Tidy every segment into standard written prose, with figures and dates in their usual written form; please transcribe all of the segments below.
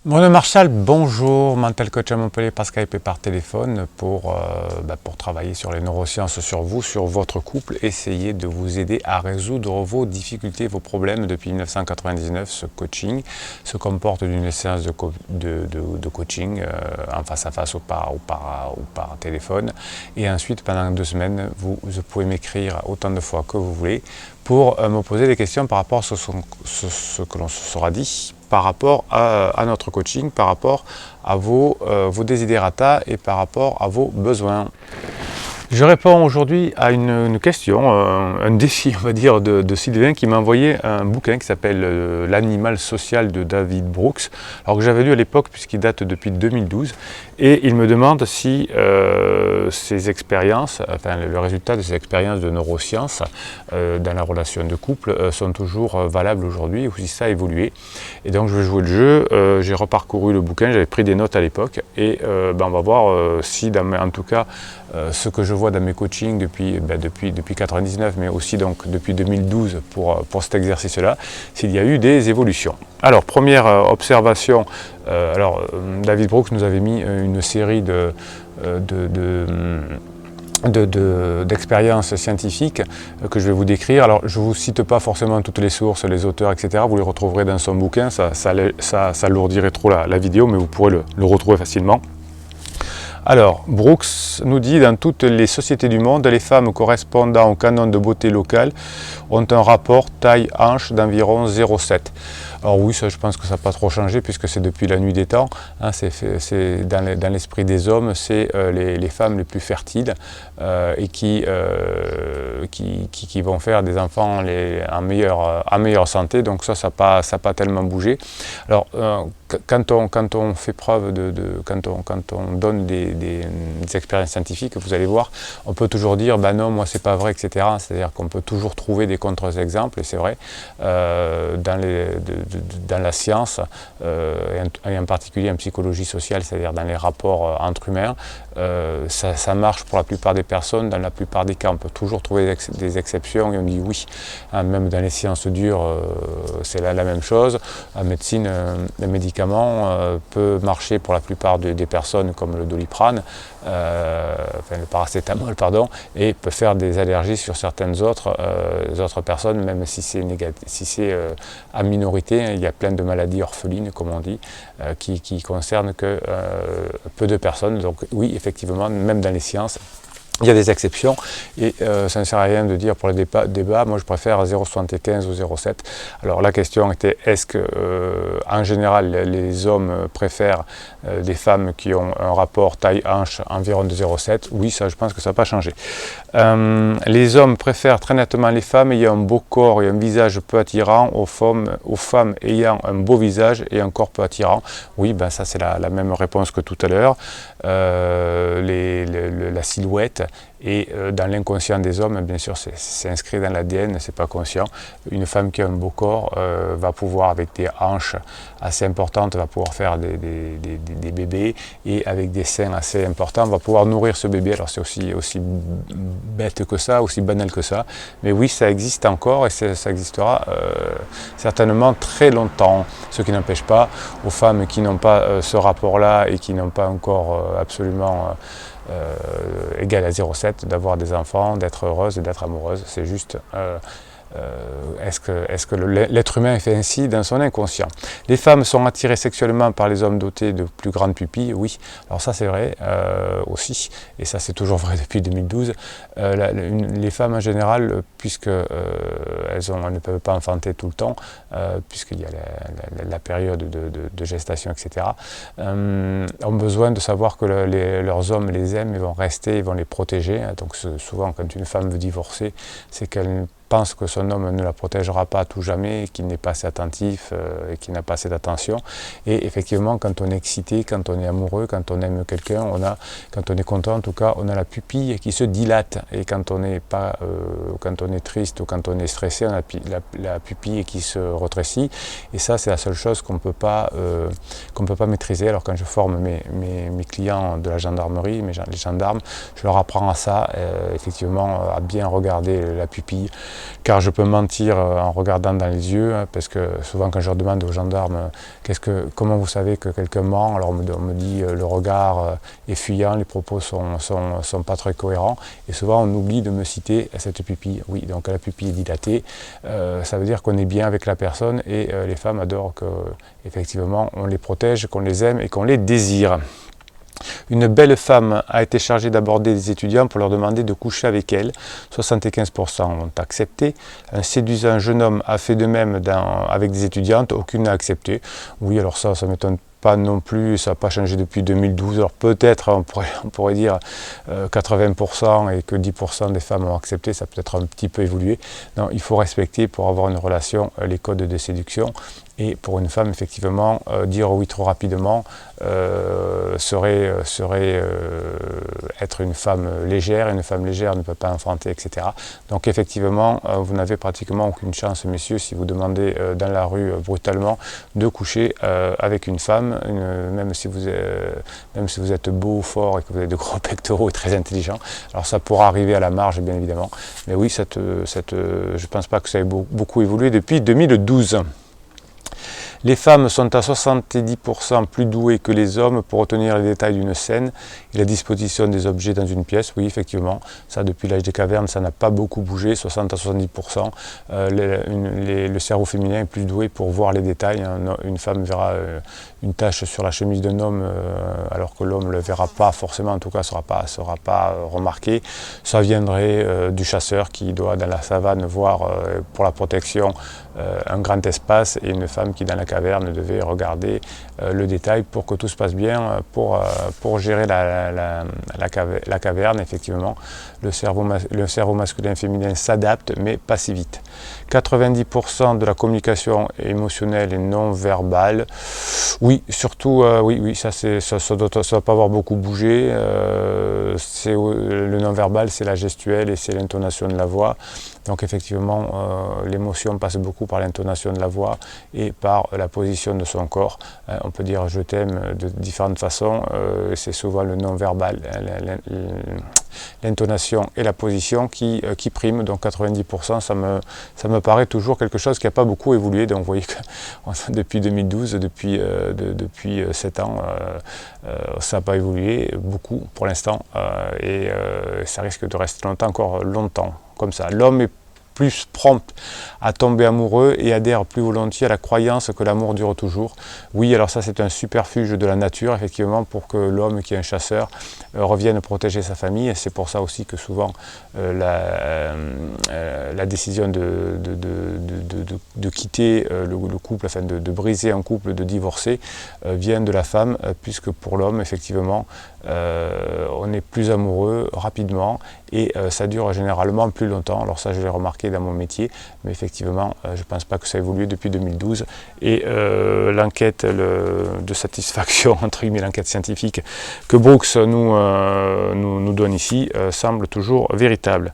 Bruno Marchal, bonjour, mental coach à Montpellier par Skype et par téléphone pour travailler sur les neurosciences, sur vous, sur votre couple, essayer de vous aider à résoudre vos difficultés, vos problèmes. Depuis 1999, ce coaching se comporte d'une séance de coaching en face à face ou par téléphone. Et ensuite, pendant 2 semaines, vous pouvez m'écrire autant de fois que vous voulez pour me poser des questions par rapport à ce que l'on se sera dit, par rapport à notre coaching, par rapport à vos desiderata et par rapport à vos besoins. Je réponds aujourd'hui à une question, un défi, on va dire, de Sylvain qui m'a envoyé un bouquin qui s'appelle L'animal social de David Brooks, alors que j'avais lu à l'époque puisqu'il date depuis 2012, et il me demande si ces expériences, enfin le résultat de ces expériences de neurosciences dans la relation de couple sont toujours valables aujourd'hui ou si ça a évolué. Et donc je vais jouer le jeu, j'ai reparcouru le bouquin, j'avais pris des notes à l'époque, et on va voir si, en tout cas, ce que je vois dans mes coachings depuis 99, mais aussi donc depuis 2012 pour cet exercice-là, s'il y a eu des évolutions. Alors, première observation, David Brooks nous avait mis une série d'expériences scientifiques que je vais vous décrire. Alors, je ne vous cite pas forcément toutes les sources, les auteurs, etc. Vous les retrouverez dans son bouquin, ça alourdirait trop la vidéo, mais vous pourrez le retrouver facilement. Alors, Brooks nous dit, dans toutes les sociétés du monde, les femmes correspondant au canon de beauté local ont un rapport taille-hanche d'environ 0,7. Alors oui, ça, je pense que ça n'a pas trop changé puisque c'est depuis la nuit des temps. Hein, c'est dans l'esprit des hommes, c'est les femmes les plus fertiles et qui vont faire des enfants en meilleure santé. Donc ça n'a pas tellement bougé. Alors, quand on fait preuve quand on donne des expériences scientifiques, vous allez voir, on peut toujours dire, bah non, moi c'est pas vrai, etc. C'est-à-dire qu'on peut toujours trouver des contre-exemples, et c'est vrai, dans la science, et en particulier en psychologie sociale, c'est-à-dire dans les rapports entre humains, ça marche pour la plupart des personnes. Dans la plupart des cas, on peut toujours trouver des exceptions, et on dit oui, hein, même dans les sciences dures, c'est la même chose. En médecine, les médicaments peut marcher pour la plupart des personnes comme le Doliprane, le paracétamol, pardon, et peut faire des allergies sur certaines autres personnes, même si c'est à minorité. Il y a plein de maladies orphelines, comme on dit, qui concernent que peu de personnes. Donc oui, effectivement, même dans les sciences, il y a des exceptions et ça ne sert à rien de dire pour le débat, moi je préfère 0,75 ou 0,7. Alors la question était, est-ce que en général les hommes préfèrent des femmes qui ont un rapport taille-hanche environ de 0,7? Oui, ça je pense que ça n'a pas changé. Les hommes préfèrent très nettement les femmes ayant un beau corps et un visage peu attirant aux femmes ayant un beau visage et un corps peu attirant. Oui, ben ça c'est la même réponse que tout à l'heure. La silhouette, et dans l'inconscient des hommes, bien sûr, c'est inscrit dans l'ADN, c'est pas conscient. Une femme qui a un beau corps va pouvoir, avec des hanches assez importantes, va pouvoir faire des bébés, et avec des seins assez importants, va pouvoir nourrir ce bébé. Alors c'est aussi bête que ça, aussi banal que ça, mais oui, ça existe encore, et ça existera certainement très longtemps. Ce qui n'empêche pas aux femmes qui n'ont pas ce rapport-là et qui n'ont pas encore absolument égal à 0,7 d'avoir des enfants, d'être heureuse et d'être amoureuse. C'est juste est-ce que l'être humain est fait ainsi dans son inconscient? Les femmes sont attirées sexuellement par les hommes dotés de plus grandes pupilles, oui. Alors ça c'est vrai aussi, et ça c'est toujours vrai depuis 2012. Les femmes en général, puisque elles ne peuvent pas enfanter tout le temps, puisqu'il y a la période de gestation, etc., ont besoin de savoir que leurs hommes les aiment, ils vont rester, ils vont les protéger. Donc souvent quand une femme veut divorcer, c'est qu'elle pense que son homme ne la protégera pas à tout jamais, qu'il n'est pas assez attentif et qu'il n'a pas assez d'attention. Et effectivement, quand on est excité, quand on est amoureux, quand on aime quelqu'un, quand on est content, en tout cas, on a la pupille qui se dilate. Et quand on est triste ou quand on est stressé, on a la pupille qui se rétrécit. Et ça, c'est la seule chose qu'on ne peut pas maîtriser. Alors quand je forme mes clients de la gendarmerie, les gendarmes, je leur apprends à ça, effectivement, à bien regarder la pupille. car je peux mentir en regardant dans les yeux, hein, parce que souvent quand je demande aux gendarmes comment vous savez que quelqu'un ment, alors on me dit le regard est fuyant, les propos sont pas très cohérents, et souvent on oublie de me citer cette pupille. Oui, donc la pupille est dilatée, ça veut dire qu'on est bien avec la personne, et les femmes adorent que effectivement on les protège, qu'on les aime et qu'on les désire. Une belle femme a été chargée d'aborder des étudiants pour leur demander de coucher avec elle. 75% ont accepté. Un séduisant jeune homme a fait de même avec des étudiantes, aucune n'a accepté. Oui, alors ça m'étonne pas non plus, ça n'a pas changé depuis 2012. Alors peut-être, on pourrait dire 80% et que 10% des femmes ont accepté, ça a peut-être un petit peu évolué. Non, il faut respecter pour avoir une relation les codes de séduction. Et pour une femme, effectivement, dire oui trop rapidement serait être une femme légère. Une femme légère ne peut pas enfanter, etc. Donc effectivement, vous n'avez pratiquement aucune chance, messieurs, si vous demandez dans la rue brutalement de coucher avec une femme, même si vous êtes beau, fort et que vous avez de gros pectoraux et très intelligent. Alors ça pourra arriver à la marge, bien évidemment. Mais oui, je ne pense pas que ça ait beaucoup évolué depuis 2012. Les femmes sont à 70% plus douées que les hommes pour retenir les détails d'une scène et la disposition des objets dans une pièce. Oui, effectivement, ça depuis l'âge des cavernes, ça n'a pas beaucoup bougé, 60 à 70%. Le cerveau féminin est plus doué pour voir les détails. Une femme verra une tache sur la chemise d'un homme alors que l'homme ne le verra pas forcément, en tout cas ne sera pas remarqué. Ça viendrait du chasseur qui doit dans la savane voir pour la protection un grand espace, et une femme qui dans la caverne devait regarder le détail pour que tout se passe bien, pour gérer la caverne. Effectivement, le cerveau masculin et féminin s'adapte, mais pas si vite. 90% de la communication émotionnelle et non verbale. Oui, surtout, oui, ça ne doit pas avoir beaucoup bougé. Le non verbal, c'est la gestuelle et c'est l'intonation de la voix. Donc effectivement, l'émotion passe beaucoup par l'intonation de la voix et par la position de son corps. On peut dire je t'aime de différentes façons, c'est souvent le non-verbal, l'intonation et la position qui priment. Donc 90%, ça me paraît toujours quelque chose qui n'a pas beaucoup évolué. Donc vous voyez que depuis 2012, depuis 7 ans, ça n'a pas évolué beaucoup pour l'instant, et ça risque de rester encore longtemps comme ça. L'homme est plus prompt à tomber amoureux et adhère plus volontiers à la croyance que l'amour dure toujours. Oui, alors ça c'est un superfuge de la nature, effectivement, pour que l'homme qui est un chasseur revienne protéger sa famille. Et c'est pour ça aussi que souvent la décision de quitter le couple, enfin de briser un couple, de divorcer, vient de la femme, puisque pour l'homme, effectivement, on est plus amoureux rapidement et ça dure généralement plus longtemps. Alors ça, je l'ai remarqué dans mon métier, mais effectivement, je ne pense pas que ça a évolué depuis 2012. Et l'enquête de satisfaction, entre guillemets, l'enquête scientifique que Brooks nous donne ici, semble toujours véritable.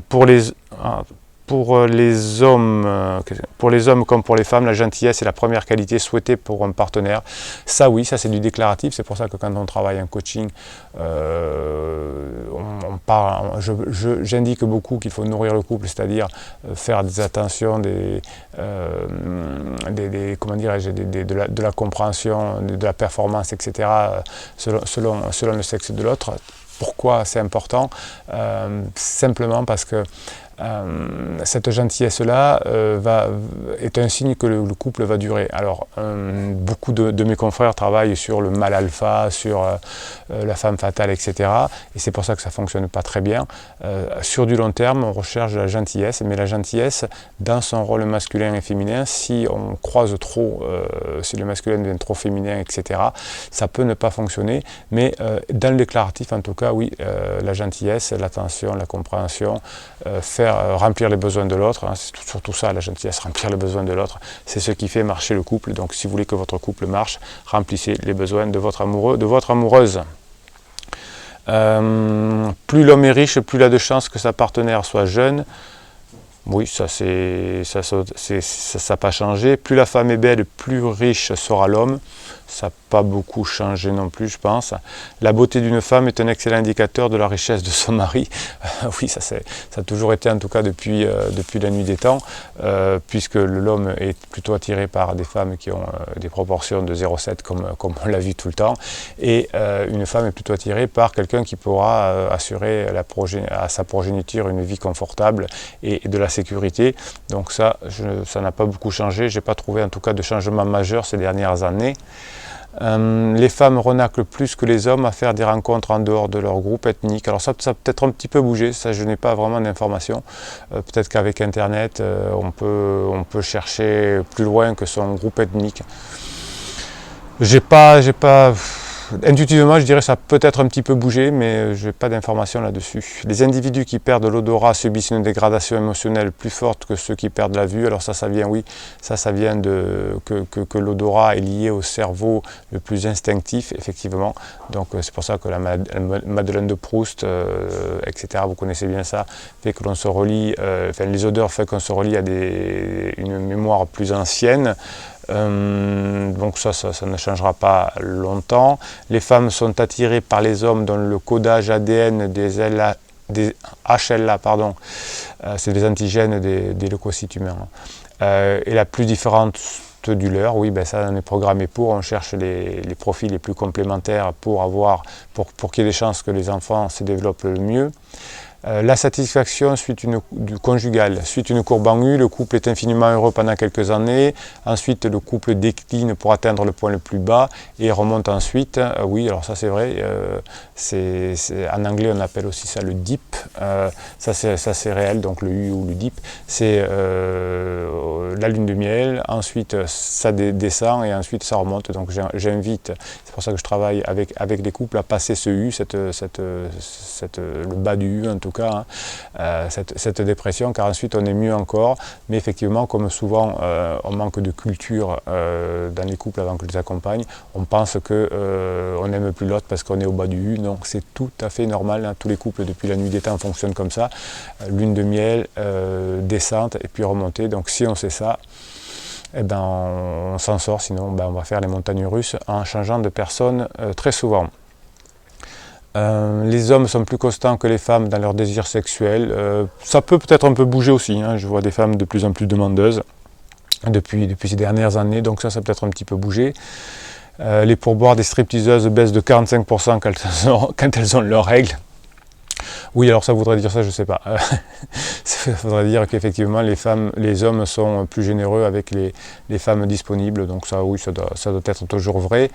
Pour les hommes comme pour les femmes, la gentillesse est la première qualité souhaitée pour un partenaire. Ça oui, ça c'est du déclaratif. C'est pour ça que quand on travaille en coaching, j'indique beaucoup qu'il faut nourrir le couple, c'est-à-dire faire des attentions, de la compréhension, de la performance, etc. selon le sexe de l'autre. Pourquoi c'est important? Simplement parce que cette gentillesse-là est un signe que le couple va durer. Alors, beaucoup de mes confrères travaillent sur le mâle alpha, sur la femme fatale, etc. Et c'est pour ça que ça ne fonctionne pas très bien. Sur du long terme, on recherche la gentillesse, mais la gentillesse, dans son rôle masculin et féminin, si on croise trop, si le masculin devient trop féminin, etc., ça peut ne pas fonctionner. Mais dans le déclaratif, en tout cas, oui, la gentillesse, l'attention, la compréhension, remplir les besoins de l'autre, hein, c'est surtout ça, la gentillesse, remplir les besoins de l'autre, c'est ce qui fait marcher le couple. Donc si vous voulez que votre couple marche, remplissez les besoins de votre amoureux, de votre amoureuse. Plus l'homme est riche, plus il a de chances que sa partenaire soit jeune. Oui, ça n'a pas changé. Plus la femme est belle, plus riche sera l'homme. Ça n'a pas beaucoup changé non plus, je pense. La beauté d'une femme est un excellent indicateur de la richesse de son mari. Oui, ça a toujours été en tout cas depuis la nuit des temps, puisque l'homme est plutôt attiré par des femmes qui ont des proportions de 0,7 comme on l'a vu tout le temps, et une femme est plutôt attirée par quelqu'un qui pourra assurer à sa progéniture une vie confortable et de la sécurité. Donc ça n'a pas beaucoup changé. J'ai pas trouvé en tout cas de changement majeur ces dernières années. Les femmes renaclent plus que les hommes à faire des rencontres en dehors de leur groupe ethnique. Alors ça a peut-être un petit peu bougé, ça je n'ai pas vraiment d'informations. Peut-être qu'avec internet on peut chercher plus loin que son groupe ethnique. Intuitivement, je dirais que ça a peut-être un petit peu bougé, mais je n'ai pas d'informations là-dessus. Les individus qui perdent l'odorat subissent une dégradation émotionnelle plus forte que ceux qui perdent la vue. Alors ça vient, oui, ça vient que l'odorat est lié au cerveau le plus instinctif, effectivement. Donc c'est pour ça que la Madeleine de Proust, etc., vous connaissez bien ça, fait que l'on se relie, les odeurs font qu'on se relie à une mémoire plus ancienne. Donc ça ne changera pas longtemps. Les femmes sont attirées par les hommes dont le codage ADN des HLA, c'est des antigènes des leucocytes humains, est la plus différente du leur. Oui, ça on est programmé pour, on cherche les profils les plus complémentaires pour qu'il y ait des chances que les enfants se développent le mieux. La satisfaction du conjugal suit une courbe en U, le couple est infiniment heureux pendant quelques années, ensuite le couple décline pour atteindre le point le plus bas et remonte ensuite. Oui, alors ça c'est vrai, en anglais on appelle aussi ça le dip, ça c'est réel, donc le U ou le dip, c'est la lune de miel, ensuite ça descend et ensuite ça remonte, donc j'invite, c'est pour ça que je travaille avec les couples à passer ce U, le bas du U en tout cas, cette dépression, car ensuite on est mieux encore, mais effectivement comme souvent on manque de culture dans les couples avant que je les accompagne, on pense qu'on n'aime plus l'autre parce qu'on est au bas du U, donc c'est tout à fait normal, hein. Tous les couples depuis la nuit des temps fonctionnent comme ça, lune de miel, descente et puis remontée, donc si on sait ça, on s'en sort, sinon on va faire les montagnes russes en changeant de personne très souvent. Les hommes sont plus constants que les femmes dans leur désir sexuel. Ça peut-être un peu bouger aussi, hein. Je vois des femmes de plus en plus demandeuses depuis ces dernières années, donc ça peut-être un petit peu bougé. Les pourboires des stripteaseuses baissent de 45% quand elles ont leurs règles. Oui, alors ça voudrait dire ça, je ne sais pas. Ça voudrait dire qu'effectivement les hommes sont plus généreux avec les femmes disponibles, donc ça oui, ça doit être toujours vrai.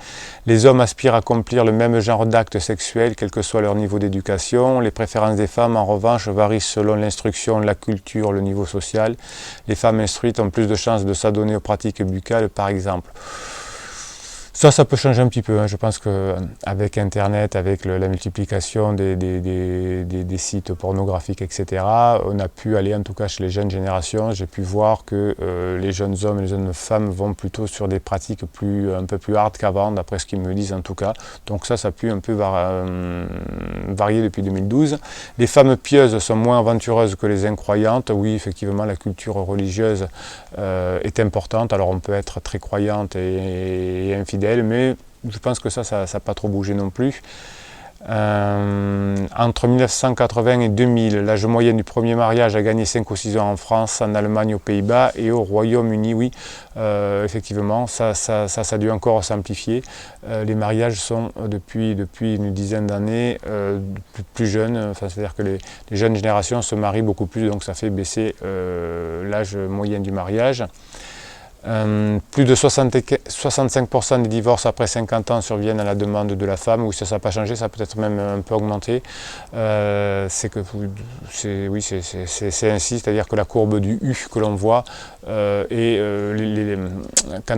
Les hommes aspirent à accomplir le même genre d'actes sexuels, quel que soit leur niveau d'éducation. Les préférences des femmes, en revanche, varient selon l'instruction, la culture, le niveau social. Les femmes instruites ont plus de chances de s'adonner aux pratiques buccales, par exemple. Ça peut changer un petit peu, hein. Je pense qu'avec Internet, avec la multiplication des sites pornographiques, etc., on a pu aller, en tout cas chez les jeunes générations, j'ai pu voir que les jeunes hommes et les jeunes femmes vont plutôt sur des pratiques un peu plus hard qu'avant, d'après ce qu'ils me disent en tout cas. Donc ça a pu un peu varier depuis 2012. Les femmes pieuses sont moins aventureuses que les incroyantes. Oui, effectivement, la culture religieuse est importante. Alors on peut être très croyante et infidèle, mais je pense que ça n'a pas trop bougé non plus. Entre 1980 et 2000, l'âge moyen du premier mariage a gagné 5 ou 6 ans en France, en Allemagne, aux Pays-Bas et au Royaume-Uni. Oui, effectivement, ça a dû encore s'amplifier. Les mariages sont depuis une dizaine d'années plus jeunes, c'est-à-dire que les jeunes générations se marient beaucoup plus, donc ça fait baisser l'âge moyen du mariage. Plus de 65% des divorces après 50 ans surviennent à la demande de la femme. Oui, ça n'a pas changé, ça a peut-être même un peu augmenté. C'est ainsi, c'est-à-dire que la courbe du U que l'on voit, quand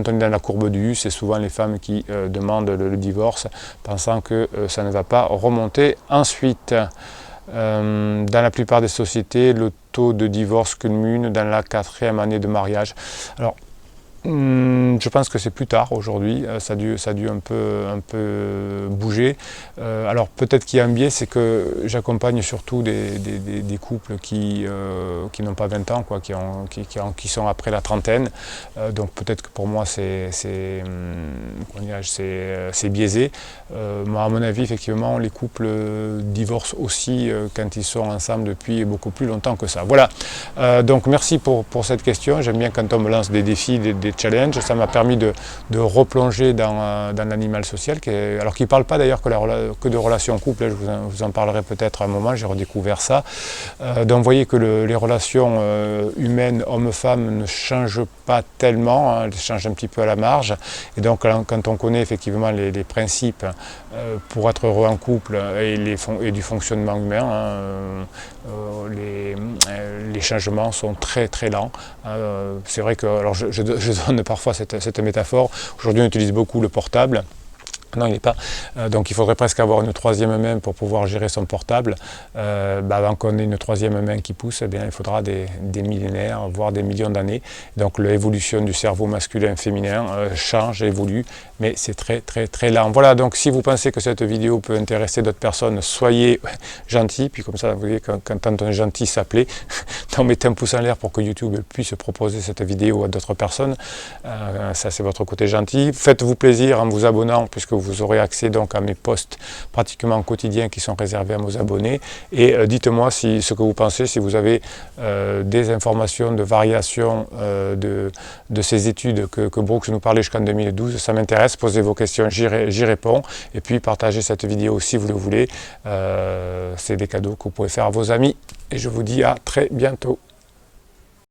on est dans la courbe du U, c'est souvent les femmes qui demandent le divorce, pensant que ça ne va pas remonter ensuite. Dans la plupart des sociétés, le taux de divorce culmine dans la 4e année de mariage. Alors, Je pense que c'est plus tard aujourd'hui, ça a dû un peu bouger. Alors peut-être qu'il y a un biais, c'est que j'accompagne surtout des couples qui n'ont pas 20 ans, quoi, qui sont après la trentaine. Donc peut-être que pour moi c'est biaisé. Moi, à mon avis, effectivement, les couples divorcent aussi quand ils sont ensemble depuis beaucoup plus longtemps que ça. Voilà, donc merci pour cette question. J'aime bien quand on me lance des défis, des challenges. Ça m'a permis de replonger dans l'animal social, qui ne parle pas d'ailleurs que de relations couple. Je vous en parlerai peut-être un moment, j'ai redécouvert ça. Donc vous voyez que les relations humaines, homme-femme, ne changent pas tellement, hein, elles changent un petit peu à la marge. Et donc quand on connaît effectivement les principes pour être heureux en couple et du fonctionnement humain, hein, les changements sont très très lents. C'est vrai que, alors je donne parfois cette métaphore. Aujourd'hui on utilise beaucoup le portable. Non, il n'est pas. Donc il faudrait presque avoir une troisième main pour pouvoir gérer son portable. Avant qu'on ait une troisième main qui pousse, eh bien, il faudra des millénaires, voire des millions d'années. Donc l'évolution du cerveau masculin-féminin change, évolue, mais c'est très très très lent. Voilà, donc si vous pensez que cette vidéo peut intéresser d'autres personnes, soyez gentils. Puis comme ça, vous voyez, quand on est gentil, ça plaît. Donc mettez un pouce en l'air pour que YouTube puisse proposer cette vidéo à d'autres personnes. Ça, c'est votre côté gentil. Faites-vous plaisir en vous abonnant, puisque vous aurez accès donc à mes posts pratiquement quotidiens qui sont réservés à mes abonnés. Et dites-moi ce que vous pensez, si vous avez des informations de variation de ces études que Brooks nous parlait jusqu'en 2012. Ça m'intéresse, posez vos questions, j'y réponds. Et puis partagez cette vidéo si vous le voulez. C'est des cadeaux que vous pouvez faire à vos amis. Et je vous dis à très bientôt.